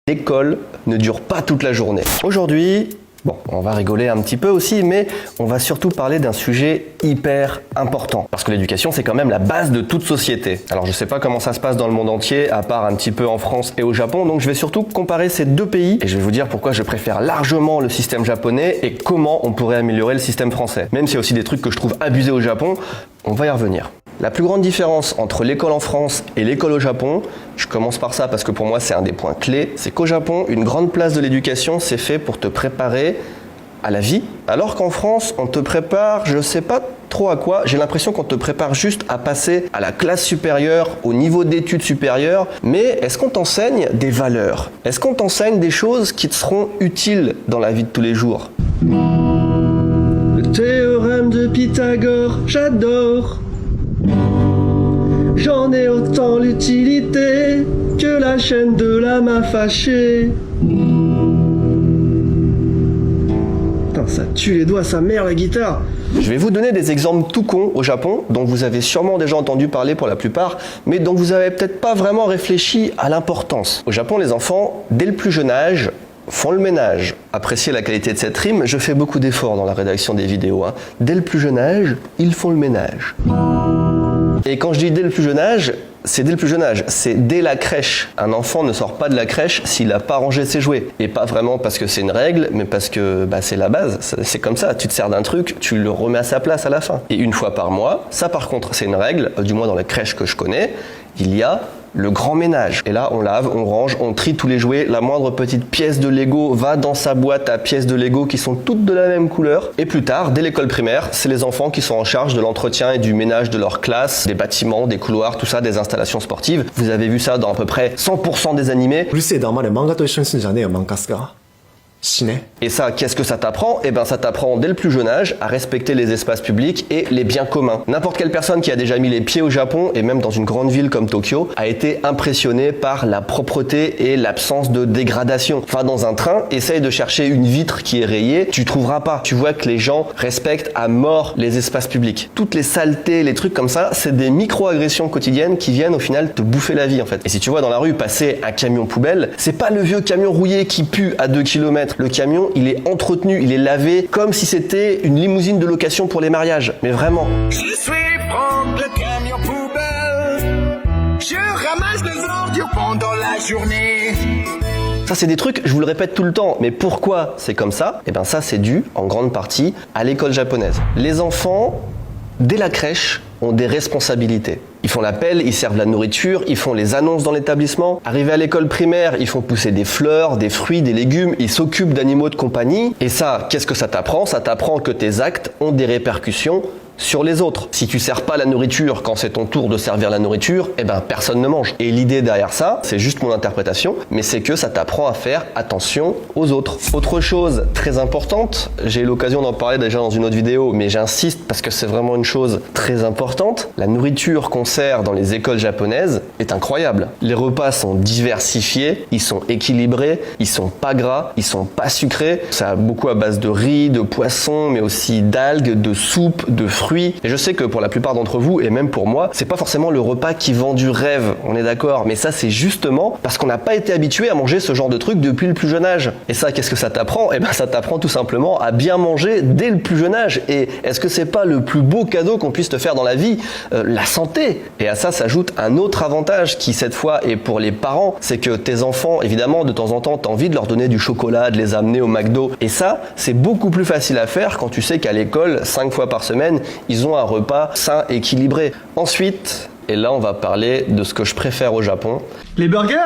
L'école ne dure pas toute la journée. Aujourd'hui, bon, on va rigoler un petit peu aussi, mais on va surtout parler d'un sujet hyper important. Parce que l'éducation, c'est quand même la base de toute société. Alors je sais pas comment ça se passe dans le monde entier, à part un petit peu en France et au Japon, donc je vais surtout comparer ces deux pays et je vais vous dire pourquoi je préfère largement le système japonais et comment on pourrait améliorer le système français. Même s'il y a aussi des trucs que je trouve abusés au Japon, on va y revenir. La plus grande différence entre l'école en France et l'école au Japon, je commence par ça parce que pour moi c'est un des points clés, c'est qu'au Japon, une grande place de l'éducation c'est fait pour te préparer à la vie, alors qu'en France, on te prépare, je sais pas trop à quoi, j'ai l'impression qu'on te prépare juste à passer à la classe supérieure, au niveau d'études supérieures, mais est-ce qu'on t'enseigne des valeurs? Est-ce qu'on t'enseigne des choses qui te seront utiles dans la vie de tous les jours? Le théorème de Pythagore, j'adore. J'en ai autant l'utilité que la chaîne de la main fâchée. Putain, ça tue les doigts, sa mère la guitare. Je vais vous donner des exemples tout cons au Japon, dont vous avez sûrement déjà entendu parler pour la plupart, mais dont vous avez peut-être pas vraiment réfléchi à l'importance. Au Japon, les enfants, dès le plus jeune âge, font le ménage. Appréciez la qualité de cette rime, je fais beaucoup d'efforts dans la rédaction des vidéos. Dès le plus jeune âge, ils font le ménage. Et quand je dis dès le plus jeune âge, c'est dès le plus jeune âge, c'est dès la crèche. Un enfant ne sort pas de la crèche s'il n'a pas rangé ses jouets. Et pas vraiment parce que c'est une règle, mais parce que c'est la base. C'est comme ça, tu te sers d'un truc, tu le remets à sa place à la fin. Et une fois par mois, ça par contre c'est une règle, du moins dans les crèches que je connais, il y a le grand ménage. Et là, on lave, on range, on trie tous les jouets. La moindre petite pièce de Lego va dans sa boîte à pièces de Lego qui sont toutes de la même couleur. Et plus tard, dès l'école primaire, c'est les enfants qui sont en charge de l'entretien et du ménage de leur classe, des bâtiments, des couloirs, tout ça, des installations sportives. Vous avez vu ça dans à peu près 100% des animés. Et ça, qu'est-ce que ça t'apprend? Eh ben, ça t'apprend dès le plus jeune âge à respecter les espaces publics et les biens communs. N'importe quelle personne qui a déjà mis les pieds au Japon, et même dans une grande ville comme Tokyo, a été impressionnée par la propreté et l'absence de dégradation. Va dans un train, essaye de chercher une vitre qui est rayée, tu trouveras pas. Tu vois que les gens respectent à mort les espaces publics. Toutes les saletés, les trucs comme ça, c'est des micro-agressions quotidiennes qui viennent au final te bouffer la vie en fait. Et si tu vois dans la rue passer un camion poubelle, c'est pas le vieux camion rouillé qui pue à 2 km. Le camion, il est entretenu, il est lavé comme si c'était une limousine de location pour les mariages. Mais vraiment. Je suis Franck, le camion poubelle. Je ramasse les ordures pendant la journée. Ça, c'est des trucs, je vous le répète tout le temps. Mais pourquoi c'est comme ça? Eh bien, ça, c'est dû, en grande partie, à l'école japonaise. Les enfants, dès la crèche, ont des responsabilités. Ils font l'appel, ils servent la nourriture, ils font les annonces dans l'établissement. Arrivés à l'école primaire, ils font pousser des fleurs, des fruits, des légumes, ils s'occupent d'animaux de compagnie. Et ça, qu'est-ce que ça t'apprend? Ça t'apprend que tes actes ont des répercussions sur les autres. Si tu sers pas la nourriture quand c'est ton tour de servir la nourriture, eh ben personne ne mange. Et l'idée derrière ça, c'est juste mon interprétation, mais c'est que ça t'apprend à faire attention aux autres. Autre chose très importante, j'ai eu l'occasion d'en parler déjà dans une autre vidéo, mais j'insiste parce que c'est vraiment une chose très importante, la nourriture qu'on sert dans les écoles japonaises est incroyable. Les repas sont diversifiés, ils sont équilibrés, ils sont pas gras, ils sont pas sucrés, ça a beaucoup à base de riz, de poisson, mais aussi d'algues, de soupe, de fruits. Et je sais que pour la plupart d'entre vous, et même pour moi, c'est pas forcément le repas qui vend du rêve, on est d'accord, mais ça c'est justement parce qu'on n'a pas été habitué à manger ce genre de truc depuis le plus jeune âge. Et ça, qu'est-ce que ça t'apprend? Eh ben ça t'apprend tout simplement à bien manger dès le plus jeune âge. Et est-ce que c'est pas le plus beau cadeau qu'on puisse te faire dans la vie? La santé. Et à ça s'ajoute un autre avantage qui cette fois est pour les parents, c'est que tes enfants, évidemment, de temps en temps, t'as envie de leur donner du chocolat, de les amener au McDo. Et ça, c'est beaucoup plus facile à faire quand tu sais qu'à l'école, 5 fois par semaine, ils ont un repas sain, équilibré. Ensuite, et là on va parler de ce que je préfère au Japon. Les burgers?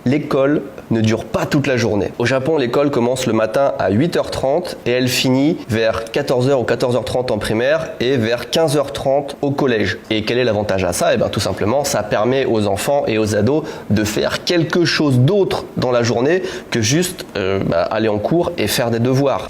L'école ne dure pas toute la journée. Au Japon, l'école commence le matin à 8h30 et elle finit vers 14h ou 14h30 en primaire et vers 15h30 au collège. Et quel est l'avantage à ça? Eh bien tout simplement, ça permet aux enfants et aux ados de faire quelque chose d'autre dans la journée que juste aller en cours et faire des devoirs.